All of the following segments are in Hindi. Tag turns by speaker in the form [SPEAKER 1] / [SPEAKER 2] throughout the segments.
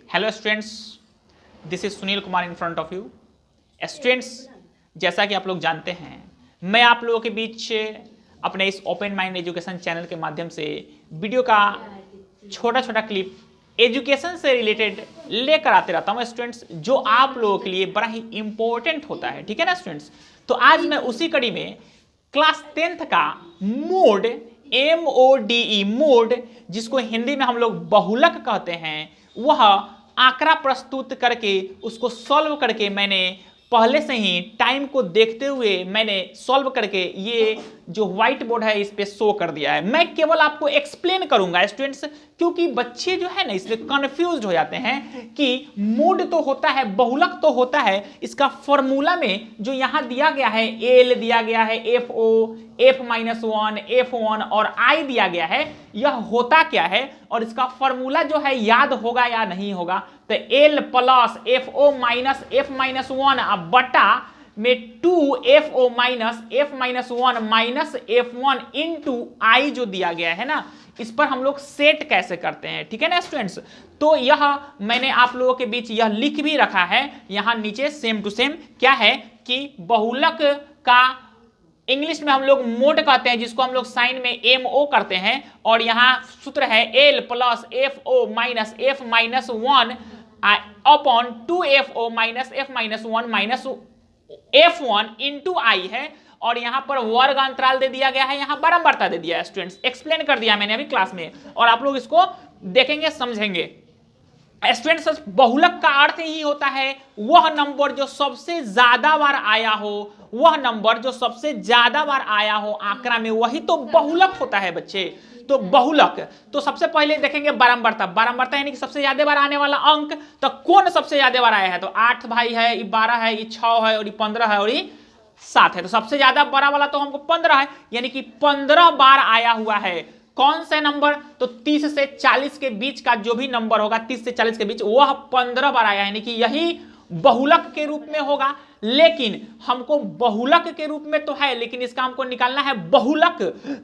[SPEAKER 1] Hello students, this is Sunil Kumar in front of you. Students, जैसा कि आप लोग जानते हैं, मैं आप लोगों के बीच अपने इस ओपन माइंड एजुकेशन चैनल के माध्यम से वीडियो का छोटा छोटा क्लिप एजुकेशन से रिलेटेड लेकर आते रहता हूँ स्टूडेंट्स, जो आप लोगों के लिए बड़ा ही इंपॉर्टेंट होता है। ठीक है ना स्टूडेंट्स? तो आज मैं उसी कड़ी में क्लास 10th का मोड, MODE मोड, जिसको हिंदी में हम लोग बहुलक कहते हैं, वह आंकड़ा प्रस्तुत करके उसको सॉल्व करके मैंने पहले से ही टाइम को देखते हुए मैंने सॉल्व करके ये जो व्हाइट बोर्ड है इस पे शो कर दिया है। मैं केवल आपको एक्सप्लेन करूंगा स्टूडेंट्स, क्योंकि बच्चे जो है ना इसमें कंफ्यूज हो जाते हैं कि मोड तो होता है, बहुलक तो होता है, इसका फॉर्मूला में जो यहां दिया गया है एल दिया गया है, FO, F-1, F1 और I दिया गया है, यह होता क्या है और इसका फॉर्मूला जो है याद होगा या नहीं होगा। तो L plus FO minus F-1 बटा में 2FO minus F-1 minus F1 into I जो दिया गया है ना, इस पर हम लोग सेट कैसे करते हैं। ठीक है ना स्टूडेंट्स? तो यह मैंने आप लोगों के बीच यह लिख भी रखा है यहां नीचे, सेम टू सेम क्या है कि बहुलक का इंग्लिश में हम लोग मोड कहते हैं, जिसको हम लोग साइन में MO करते हैं, और यहां सूत्र है L plus FO minus F-1 upon 2FO minus F-1 minus F1 into I है, और यहां पर वर्ग अंतराल दे दिया गया है, यहां बारंबारता दे दिया है। स्टूडेंट्स, एक्सप्लेन कर दिया मैंने अभी क्लास में, और आप लोग इसको देखेंगे समझेंगे। स्टूडेंट्स, बहुलक का अर्थ ही होता है वह नंबर जो सबसे ज्यादा बार आया हो, वह नंबर जो सबसे ज्यादा बार आया हो आंकड़ा में, वही तो बहुलक होता है बच्चे। तो बहुलक, तो सबसे पहले देखेंगे बारंबारता। बारंबारता यानी कि सबसे ज्यादा बार आने वाला अंक। तो कौन सबसे ज्यादा बार आया है? तो 8 भाई है, ये 12 है, ये 6 है, और ये 15 है, और ये 7 है। तो सबसे ज्यादा बड़ा वाला तो हमको 15 है, यानी कि 15 बार आया हुआ है। कौन से नंबर? तो 30 से 40 के बीच का जो भी नंबर होगा, 30 से 40 के बीच, वह 15 बार आया है, यानी कि यही बहुलक के रूप में होगा। लेकिन हमको बहुलक के रूप में तो है, लेकिन इसका हमको निकालना है बहुलक।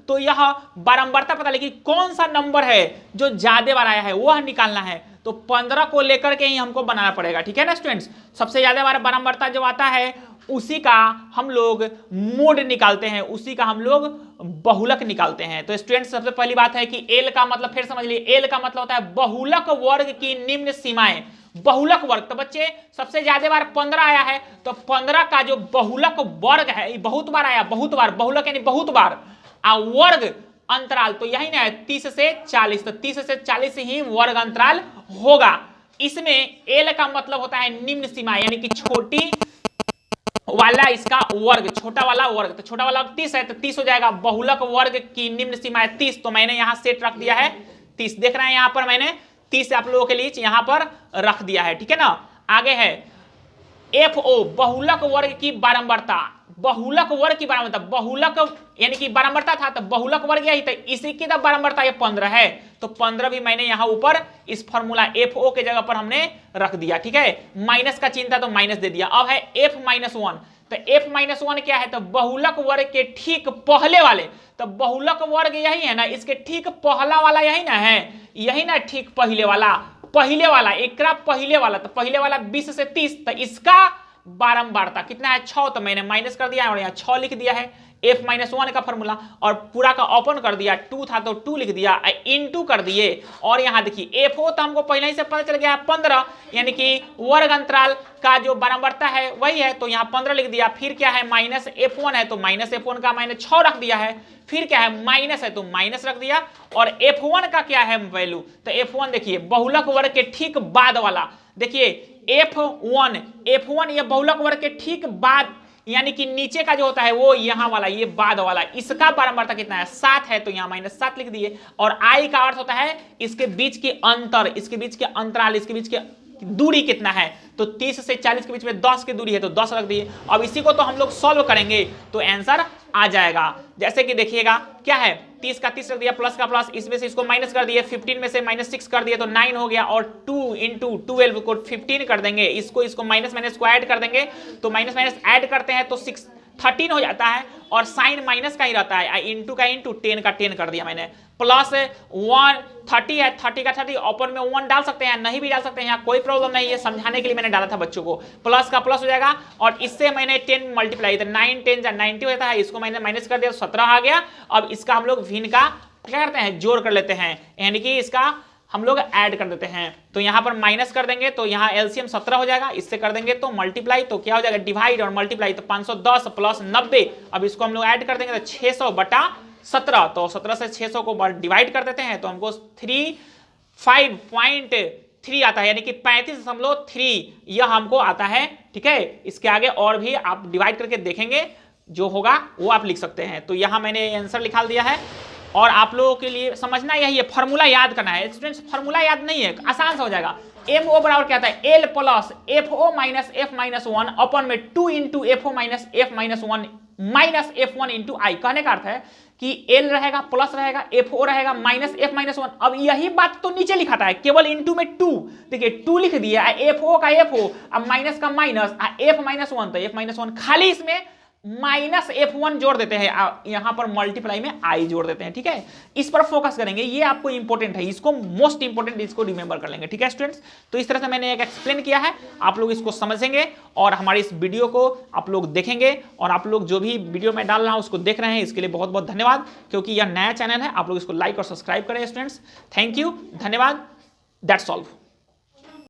[SPEAKER 1] तो यह बारंबारता पता, लेकिन कौन सा नंबर है जो ज्यादा बार आया है वह निकालना है। तो 15 को लेकर के ही हमको बनाना पड़ेगा। ठीक है ना स्टूडेंट्स? सबसे ज्यादा बार बारंबारता जो आता है उसी का हम लोग मोड निकालते हैं, उसी का हम लोग बहुलक निकालते हैं। तो स्टूडेंट्स, सबसे पहली बात है कि एल का मतलब फिर समझ लिए, एल का मतलब होता है बहुलक वर्ग की निम्न सीमाएं। बहुलक वर्ग, तो बच्चे सबसे ज्यादा बार 15 आया है, तो 15 का जो बहुलक वर्ग है, बहुत बार आया, बहुत बार, बहुलक यानी बहुत बार, वर्ग अंतराल तो यही ना है 30 से 40, तो 30 से 40 ही वर्ग अंतराल होगा। इसमें एल का मतलब होता है निम्न सीमा, यानी कि छोटी वाला इसका वर्ग, छोटा वाला वर्ग। तो छोटा वाला 30 है, तो 30 हो जाएगा। बहुलक वर्ग की निम्न सीमा है 30, तो मैंने यहां सेट रख दिया है 30। देख रहे हैं यहां पर मैंने 30 आप लोगों के लिए यहां पर रख दिया है। ठीक है ना? आगे है FO, बहुलक वर्ग की बारंबारता। बहुलक वर्ग की बारंबारता, बहुलक यानी कि बारंबारता था, तो बहुलक वर्ग यही, तो इसी की तब बारंबारता ये 15 है, तो 15 भी मैंने यहां ऊपर इस फॉर्मूला FO के जगह पर हमने रख दिया। ठीक है? माइनस का चिन्ह था तो माइनस दे दिया। अब है F-1, तो F-1 क्या है? तो बहुलक वर्ग के ठीक पहले वाले, तो बहुलक वर्ग यही है ना, इसके ठीक पहला वाला यही ना है, यही ना ठीक पहले वाला, पहले वाला एकरा पहले वाला, तो पहले वाला 20 से 30, तो इसका बारंबारता कितना है? 6, तो मैंने माइनस कर दिया और यहाँ 6 लिख दिया है F-1 का फॉर्मूला, और पूरा का ओपन कर दिया। 2 था तो 2 लिख दिया, इनटू कर दिए, और यहाँ देखिए FO तो हमको पहले ही से पता चल गया है 15, यानी कि वर्ग अंतराल का जो बारंबारता है वही है, तो यहाँ 15 लिख दिया। फिर क्या है? माइनस F1 है, तो माइनस F1 का मैंने 6 रख दिया है। फिर क्या है? माइनस है, तो माइनस रख दिया। और F1 का क्या है वैल्यू? तो F1 देखिए बहुलक वर्ग के ठीक बाद वाला, देखिए F1 ये बहुलक वर्ग के ठीक बाद, यानी कि नीचे का जो होता है वो यहां वाला, ये बाद वाला, इसका बारंबारता कितना है? 7 है, तो यहां -7 लिख दिए। और I का अर्थ होता है इसके बीच के अंतर, इसके बीच के अंतराल, इसके बीच के दूरी कितना है? तो 30 से 40 के बीच में 10 की दूरी है, तो 10 रख दिए। अब इसी को तो हम लोग सॉल्व करेंगे तो आंसर आ जाएगा। जैसे कि देखिएगा क्या है, 30 का 30 रख दिया, प्लस का प्लस, इसमें से इसको माइनस कर दिए, 15 में से -6 कर दिए तो 9 हो गया, और 2 इंटू 12 को 15 कर देंगे, इसको माइनस माइनस को ऐड कर देंगे, तो माइनस माइनस ऐड करते हैं तो 6 13 हो जाता है और साइन माइनस का ही रहता है, इंटू का इंटू, 10 का 10 कर दिया मैंने, प्लस 1 30 है, 30 का 30, ओपन में 1 डाल सकते हैं, नहीं भी डाल सकते हैं, यहाँ कोई प्रॉब्लम नहीं है, समझाने के लिए मैंने डाला था बच्चों को। प्लस का प्लस हो जाएगा और इससे मैंने 10 मल्टीप्लाई, 9 10 90 हो जाता है, इसको मैंने माइनस कर दिया 17 आ गया। अब इसका हम लोग भिन्न का क्या करते हैं, जोड़ कर लेते हैं, यानी कि इसका हम लोग ऐड कर देते हैं। तो यहां पर माइनस कर देंगे तो यहां एलसीएम 17 हो जाएगा, इससे कर देंगे तो मल्टीप्लाई, तो क्या हो जाएगा, डिवाइड और मल्टीप्लाई, तो 510 प्लस 90। अब इसको हम लोग ऐड कर देंगे तो 600 बटा 17, तो 17 से 600 को डिवाइड कर देते हैं तो हमको 35.3 आता है, यानी कि 35.3 यह हमको आता है। ठीक है, इसके आगे और भी आप डिवाइड करके देखेंगे, जो होगा वो आप लिख सकते हैं। तो यहां मैंने आंसर निकाल दिया है और आप लोगों के लिए समझना यही है, फॉर्मूला याद करना है स्टूडेंट्स, फॉर्मूला याद नहीं है, आसान से हो जाएगा। MO बराबर क्या आता है, L plus FO minus F minus 1 अपन में 2 into FO minus F minus 1 minus F1 into आई। कहने का अर्थ है कि L रहेगा, प्लस रहेगा, FO रहेगा, माइनस F माइनस 1। अब यही बात तो नीचे लिखा था, केवल इंटू में 2, देखिए 2 लिख दिया, FO का FO, अब माइनस का माइनस, F माइनस 1 तो F माइनस 1, खाली इसमें माइनस F1 जोड़ देते हैं, यहां पर मल्टीप्लाई में आई जोड़ देते हैं। ठीक है, इस पर फोकस करेंगे, ये आपको इंपॉर्टेंट है, इसको मोस्ट इंपॉर्टेंट, इसको रिमेंबर कर लेंगे। ठीक है स्टूडेंट्स, तो इस तरह से मैंने एक एक्सप्लेन किया है, आप लोग इसको समझेंगे और हमारे इस वीडियो को आप लोग देखेंगे, और आप लोग जो भी वीडियो में डाल रहा हूं उसको देख रहे हैं, इसके लिए बहुत बहुत धन्यवाद, क्योंकि यह नया चैनल है, आप लोग इसको लाइक और सब्सक्राइब करें स्टूडेंट्स। थैंक यू, धन्यवाद, दैट्स ऑल।